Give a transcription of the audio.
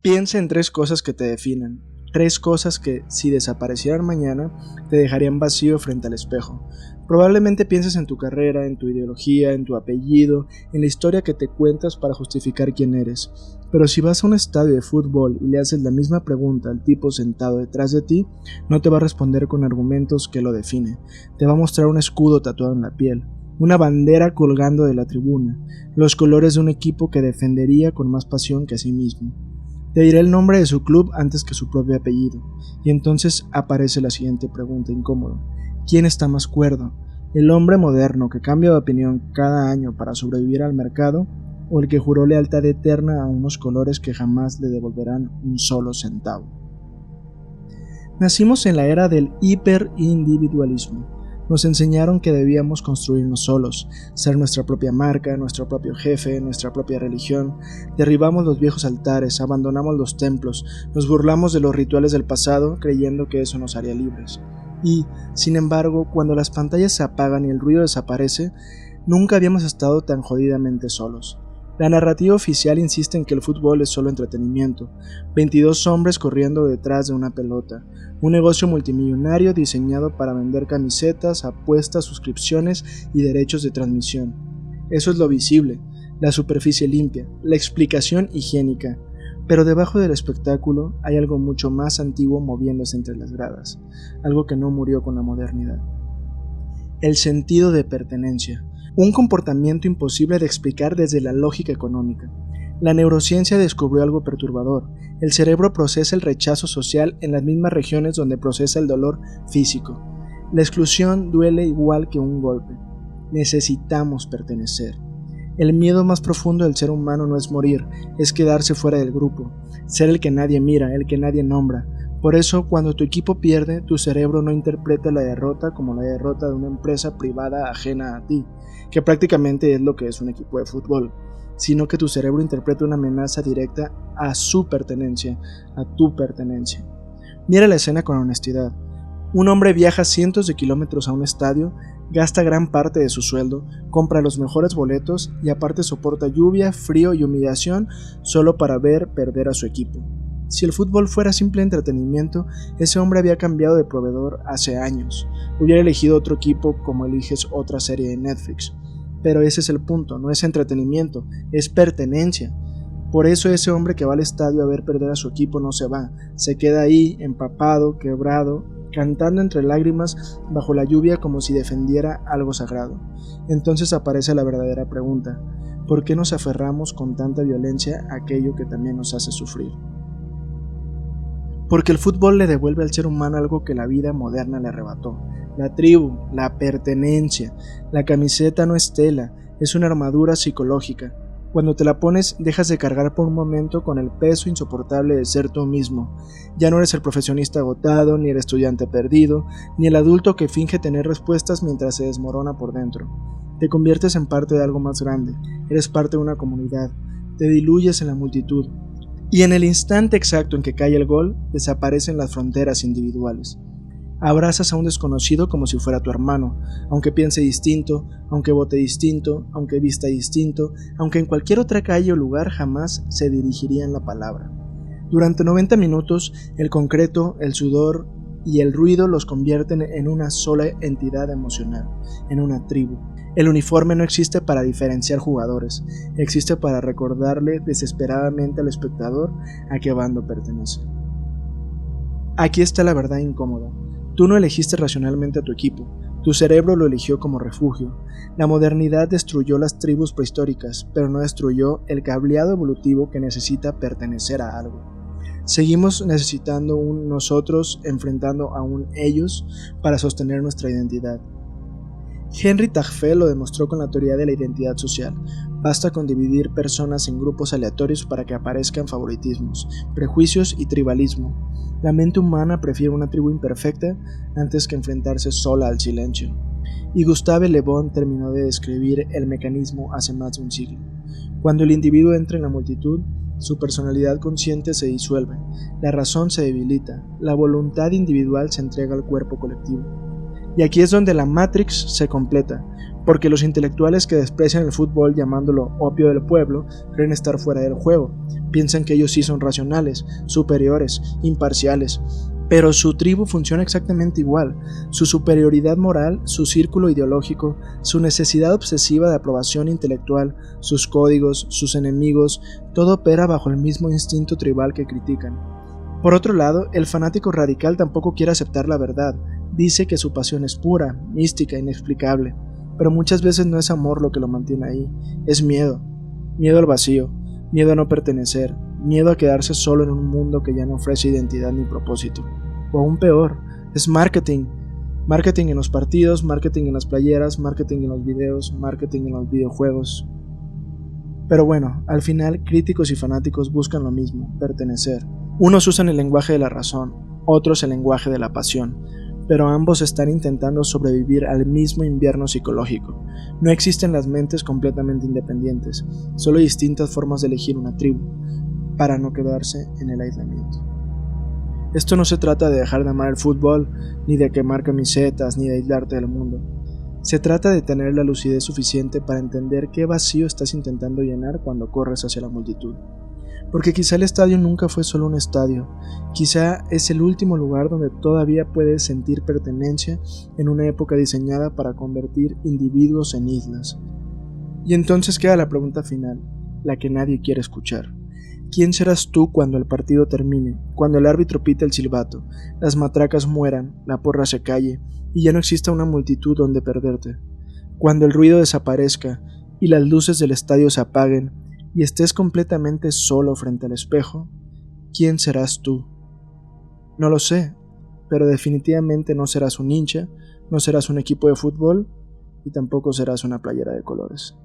Piensa en 3 cosas que te definen, 3 cosas que, si desaparecieran mañana, te dejarían vacío frente al espejo. Probablemente pienses en tu carrera, en tu ideología, en tu apellido, en la historia que te cuentas para justificar quién eres. Pero si vas a un estadio de fútbol y le haces la misma pregunta al tipo sentado detrás de ti, no te va a responder con argumentos que lo define. Te va a mostrar un escudo tatuado en la piel, una bandera colgando de la tribuna, los colores de un equipo que defendería con más pasión que a sí mismo. Te diré el nombre de su club antes que su propio apellido, y entonces aparece la siguiente pregunta incómoda. ¿Quién está más cuerdo? ¿El hombre moderno que cambia de opinión cada año para sobrevivir al mercado, o el que juró lealtad eterna a unos colores que jamás le devolverán un solo centavo? Nacimos en la era del hiperindividualismo. Nos enseñaron que debíamos construirnos solos, ser nuestra propia marca, nuestro propio jefe, nuestra propia religión. Derribamos los viejos altares, abandonamos los templos, nos burlamos de los rituales del pasado creyendo que eso nos haría libres. Y, sin embargo, cuando las pantallas se apagan y el ruido desaparece, nunca habíamos estado tan jodidamente solos. La narrativa oficial insiste en que el fútbol es solo entretenimiento, 22 hombres corriendo detrás de una pelota, un negocio multimillonario diseñado para vender camisetas, apuestas, suscripciones y derechos de transmisión. Eso es lo visible, la superficie limpia, la explicación higiénica, pero debajo del espectáculo hay algo mucho más antiguo moviéndose entre las gradas, algo que no murió con la modernidad. El sentido de pertenencia. Un comportamiento imposible de explicar desde la lógica económica. La neurociencia descubrió algo perturbador. El cerebro procesa el rechazo social en las mismas regiones donde procesa el dolor físico. La exclusión duele igual que un golpe. Necesitamos pertenecer. El miedo más profundo del ser humano no es morir, es quedarse fuera del grupo, ser el que nadie mira, el que nadie nombra. Por eso, cuando tu equipo pierde, tu cerebro no interpreta la derrota como la derrota de una empresa privada ajena a ti, que prácticamente es lo que es un equipo de fútbol, sino que tu cerebro interpreta una amenaza directa a su pertenencia, a tu pertenencia. Mira la escena con honestidad. Un hombre viaja cientos de kilómetros a un estadio, gasta gran parte de su sueldo, compra los mejores boletos y aparte soporta lluvia, frío y humillación solo para ver perder a su equipo. Si el fútbol fuera simple entretenimiento, ese hombre había cambiado de proveedor hace años. Hubiera elegido otro equipo como eliges otra serie de Netflix. Pero ese es el punto, no es entretenimiento, es pertenencia. Por eso ese hombre que va al estadio a ver perder a su equipo no se va, se queda ahí, empapado, quebrado, cantando entre lágrimas bajo la lluvia como si defendiera algo sagrado. Entonces aparece la verdadera pregunta: ¿por qué nos aferramos con tanta violencia a aquello que también nos hace sufrir? Porque el fútbol le devuelve al ser humano algo que la vida moderna le arrebató: la tribu, la pertenencia. La camiseta no es tela, es una armadura psicológica. Cuando te la pones, dejas de cargar por un momento con el peso insoportable de ser tú mismo. Ya no eres el profesionista agotado, ni el estudiante perdido, ni el adulto que finge tener respuestas mientras se desmorona por dentro. Te conviertes en parte de algo más grande, eres parte de una comunidad, te diluyes en la multitud. Y en el instante exacto en que cae el gol, desaparecen las fronteras individuales. Abrazas a un desconocido como si fuera tu hermano, aunque piense distinto, aunque vote distinto, aunque vista distinto, aunque en cualquier otra calle o lugar jamás se dirigirían la palabra. Durante 90 minutos, el concreto, el sudor y el ruido los convierten en una sola entidad emocional, en una tribu. El uniforme no existe para diferenciar jugadores, existe para recordarle desesperadamente al espectador a qué bando pertenece. Aquí está la verdad incómoda. Tú no elegiste racionalmente a tu equipo, tu cerebro lo eligió como refugio. La modernidad destruyó las tribus prehistóricas, pero no destruyó el cableado evolutivo que necesita pertenecer a algo. Seguimos necesitando un nosotros enfrentando a un ellos para sostener nuestra identidad. Henry Tajfel lo demostró con la teoría de la identidad social. Basta con dividir personas en grupos aleatorios para que aparezcan favoritismos, prejuicios y tribalismo. La mente humana prefiere una tribu imperfecta antes que enfrentarse sola al silencio. Y Gustave Le Bon terminó de describir el mecanismo hace más de un siglo. Cuando el individuo entra en la multitud, su personalidad consciente se disuelve, la razón se debilita, la voluntad individual se entrega al cuerpo colectivo. Y aquí es donde la Matrix se completa. porque los intelectuales que desprecian el fútbol llamándolo opio del pueblo creen estar fuera del juego, piensan que ellos sí son racionales, superiores, imparciales. Pero su tribu funciona exactamente igual, su superioridad moral, su círculo ideológico, su necesidad obsesiva de aprobación intelectual, sus códigos, sus enemigos, todo opera bajo el mismo instinto tribal que critican. Por otro lado, el fanático radical tampoco quiere aceptar la verdad, dice que su pasión es pura, mística, inexplicable, pero muchas veces no es amor lo que lo mantiene ahí, es miedo, miedo al vacío, miedo a no pertenecer, miedo a quedarse solo en un mundo que ya no ofrece identidad ni propósito. O aún peor, es marketing. Marketing en los partidos, marketing en las playeras, marketing en los videos, marketing en los videojuegos. Pero bueno, al final críticos y fanáticos buscan lo mismo, pertenecer. Unos usan el lenguaje de la razón, otros el lenguaje de la pasión, pero ambos están intentando sobrevivir al mismo invierno psicológico. No existen las mentes completamente independientes, solo distintas formas de elegir una tribu, para no quedarse en el aislamiento. Esto no se trata de dejar de amar el fútbol, ni de quemar camisetas, ni de aislarte del mundo. Se trata de tener la lucidez suficiente para entender qué vacío estás intentando llenar cuando corres hacia la multitud. Porque quizá el estadio nunca fue solo un estadio, quizá es el último lugar donde todavía puedes sentir pertenencia en una época diseñada para convertir individuos en islas. Y entonces queda la pregunta final, la que nadie quiere escuchar. ¿Quién serás tú cuando el partido termine, cuando el árbitro pite el silbato, las matracas mueran, la porra se calle y ya no exista una multitud donde perderte? Cuando el ruido desaparezca y las luces del estadio se apaguen y estés completamente solo frente al espejo, ¿quién serás tú? No lo sé, pero definitivamente no serás un hincha, no serás un equipo de fútbol y tampoco serás una playera de colores.